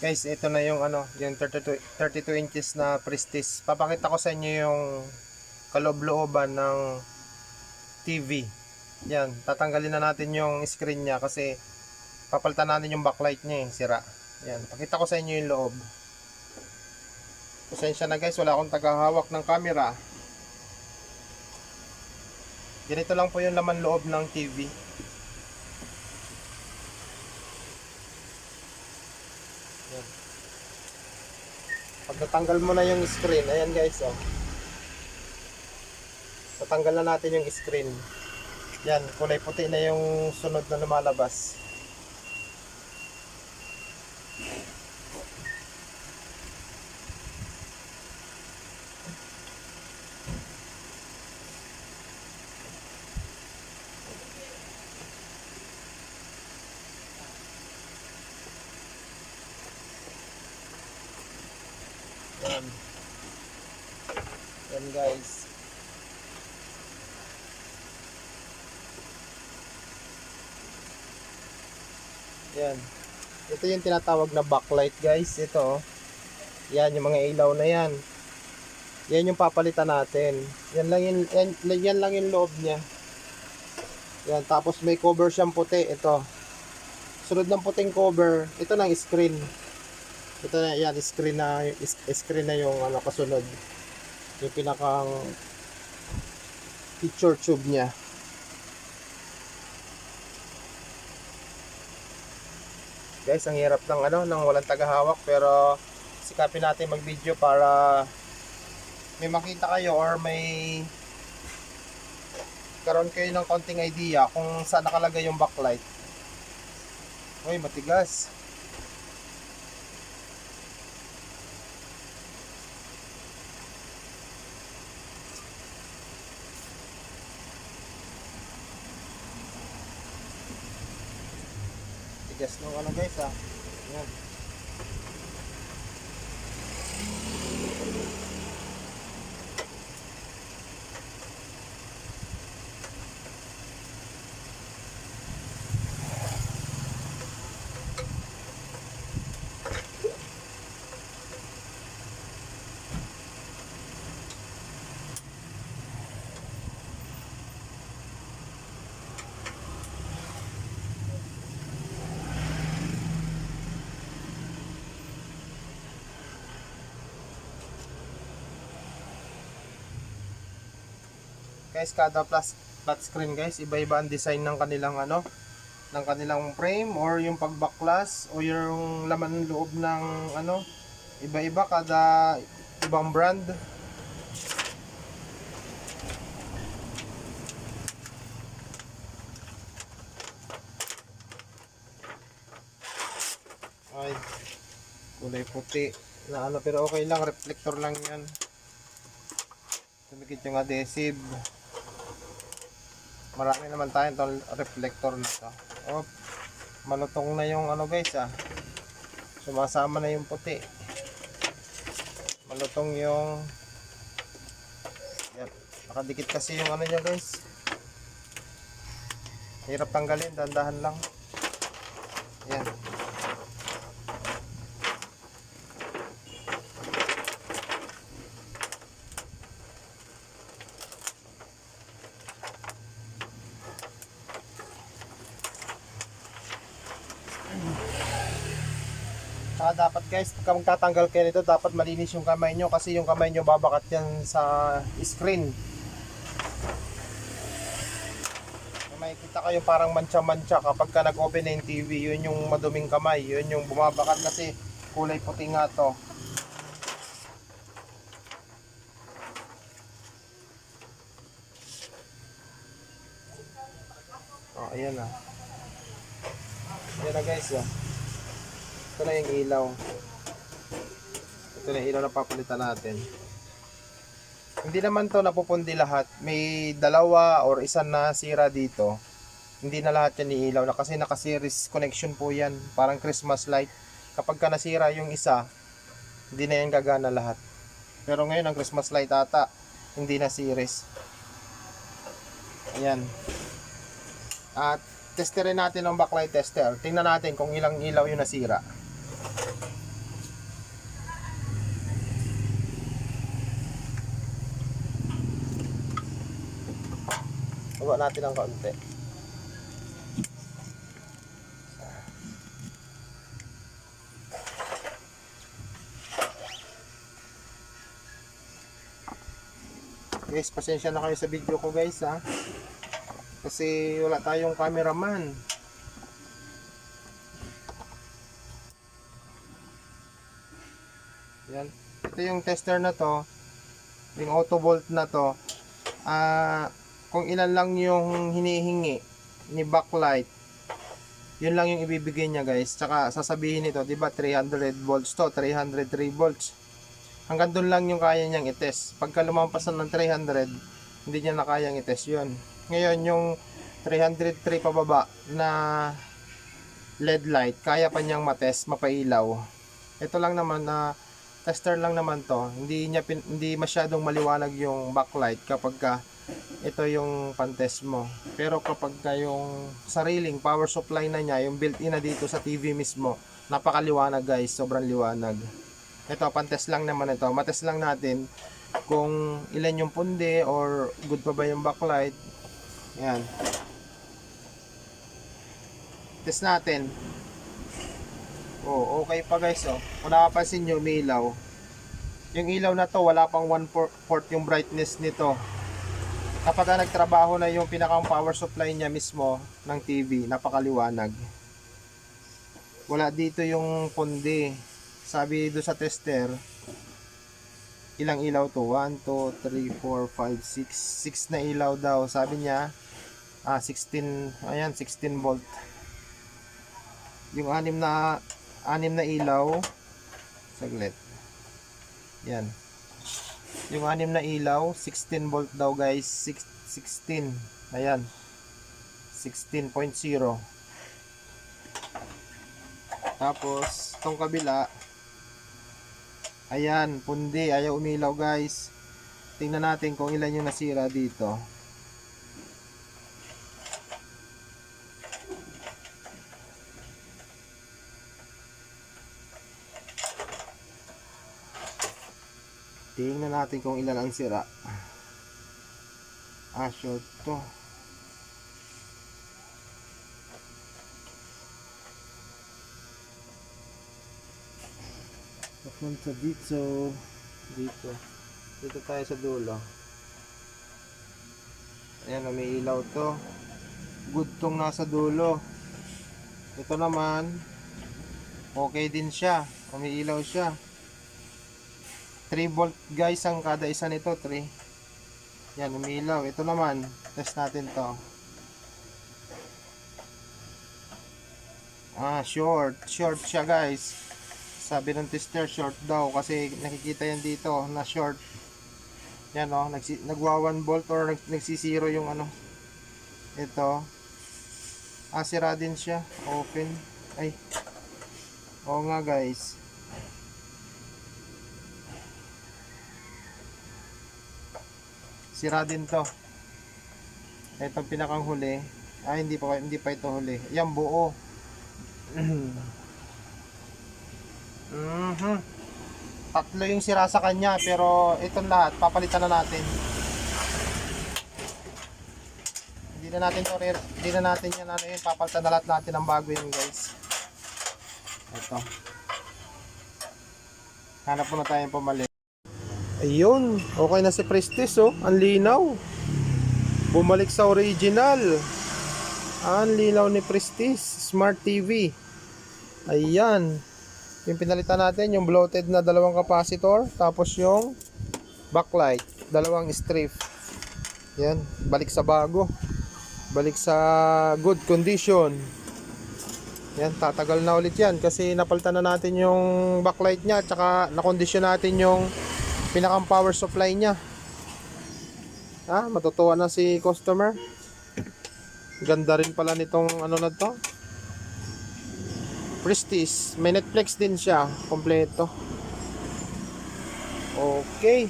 Guys, ito na yung ano, yung 32 inches na Prestige. Papakita ko sa inyo yung kaloob-looban ng TV. Yan, tatanggalin na natin yung screen niya kasi papalitan natin yung backlight niya, sira. Yan, pakita ko sa inyo yung loob. Pasensya na guys, wala akong tagahawak ng camera. Ganito lang po yung laman loob ng TV. Yan. Pag natanggal mo na yung screen, ayan guys, oh. Tatanggal na natin yung screen. Yan, kulay puti na yung sunod na lumalabas. Yan. Yan guys. Yan. Ito yung tinatawag na backlight guys. Ito. Yan yung mga ilaw na yan. Yan yung papalitan natin. Yan lang yung loob niya. Yan. Tapos may cover siyang puti. Ito. Sunod ng puting cover. Ito ng screen. Ito na yan. Screen na yung ano, kasunod. Yung pinakang picture tube niya. Guys, ang hirap ng ano, ng walang tagahawak, pero sikapin natin mag-video para may makita kayo or may karoon kayo ng konting idea kung saan nakalagay yung backlight. Uy, matigas. Tigas nung ano guys, ah. Yan. Guys, kada flat screen guys, iba-iba ang design ng kanilang ano, ng kanilang frame or yung pagbaklas o yung laman ng loob ng ano, iba-iba kada ibang brand. Ay, kulay puti na ano, pero okay lang, reflector lang yan. Tumikit yung adhesive. Marami naman tayong tong reflector na to. Oh, malutong na yung ano guys, ah. Sumasama na yung puti. Malutong yung yan. Nakadikit kasi yung ano niya guys. Hirap tanggalin, dandahan lang. Yan. Saka dapat guys, pagka magtatanggal kayo nito, dapat malinis yung kamay nyo kasi yung kamay nyo babakat yan sa screen. Makikita kayo parang mancha-mancha kapag ka nag-open na yung TV, yun yung maduming kamay, yun yung bumabakat kasi kulay puti nga to. Oh, ayan na. Ayan na guys, oh. Ito na yung ilaw. Ito na yung ilaw na papalitan natin. Hindi naman to napupundi lahat. May dalawa or isa na sira dito. Hindi na lahat yan iilaw na kasi naka-series connection po yan. Parang Christmas light. Kapag ka nasira yung isa, hindi na yan gagana lahat. Pero ngayon ang Christmas light ata, hindi na series. Ayan. At testerin natin ang backlight tester. Tingnan natin kung ilang ilaw yung nasira. Hiwa natin ng kaunti. Guys, pasensya na kayo sa video ko guys ha. Kasi wala tayong cameraman. Yan. Ito yung tester na to. Yung auto volt na to. Kung ilan lang yung hinihingi ni backlight, yun lang yung ibibigay niya guys. Tsaka sasabihin nito, di ba 300 volts to, 303 volts. Hanggang doon lang yung kaya niyang i-test. Pagka lumampas na ng 300, hindi niya na kayang i-test yun. Ngayon, yung 303 pababa na LED light, kaya pa niyang matest, mapailaw. Ito lang naman na tester lang naman to. Hindi masyadong maliwanag yung backlight kapag ka ito yung pantest mo. Pero kapag ka yung sariling power supply na niya, yung built-in na dito sa TV mismo, napakaliwanag guys, sobrang liwanag. Ito, pantest lang naman ito. Matest lang natin kung ilan yung pundi or good pa ba yung backlight. Ayan. Test natin. Oh, okay pa guys. Oh. Kung nakapansin nyo, may ilaw. Yung ilaw na to, wala pang 1/4 yung brightness nito. Kapag nagtrabaho na yung pinakang power supply niya mismo ng TV, napakaliwanag. Wala dito yung pundi. Sabi doon sa tester, ilang ilaw to? 1, 2, 3, 4, 5, 6. 6 na ilaw daw. Sabi niya, 16, ayan, 16 volt. Yung 6 na ilaw, saglit. Yan. Yung 6 na ilaw, 16 volt daw guys. 16. Ayan. 16.0. Tapos, itong kabila, ayan, pundi, ayaw umilaw guys. Tingnan natin kung ilan yung nasira dito. Tingnan natin kung ilan ang sira. Short to. Papunta dito. Dito tayo sa dulo. Ayan, may ilaw to. Good tong nasa dulo. Ito naman, okay din siya. Umiilaw siya. 3 volt guys ang kada isa nito. 3. Yan, umiilaw. Ito naman, test natin to. Short siya guys. Sabi ng tester, short daw kasi nakikita yan dito na short. Yan o, nagwa 1 volt or nagsisiro yung ano. Ito. Sira din siya. Open. Ay. Oo nga guys. Sira din to. Itong pinakang huli. Hindi pa ito huli. Yan buo. Tatlo yung sira sa kanya, pero itong lahat papalitan na natin. Hindi na natin yan ano yun, papalitan na lahat natin ng bago yun guys. Ito. Hanap muna tayong pamalit. Ayun, okay na si Prestige oh, ang linaw. Bumalik sa original. Ang linaw ni Prestige Smart TV. Ayan. Yung pinalitan natin, yung bloated na dalawang capacitor, tapos yung backlight, dalawang strip. Yan, balik sa bago. Balik sa good condition. Yan, tatagal na ulit yan kasi napalitan na natin yung backlight niya, tsaka nakondisyon natin yung pinakang power supply niya. Matutuwa na si customer. Ganda rin pala nitong ano na to. Prestige, may Netflix din siya, kompleto. Okay.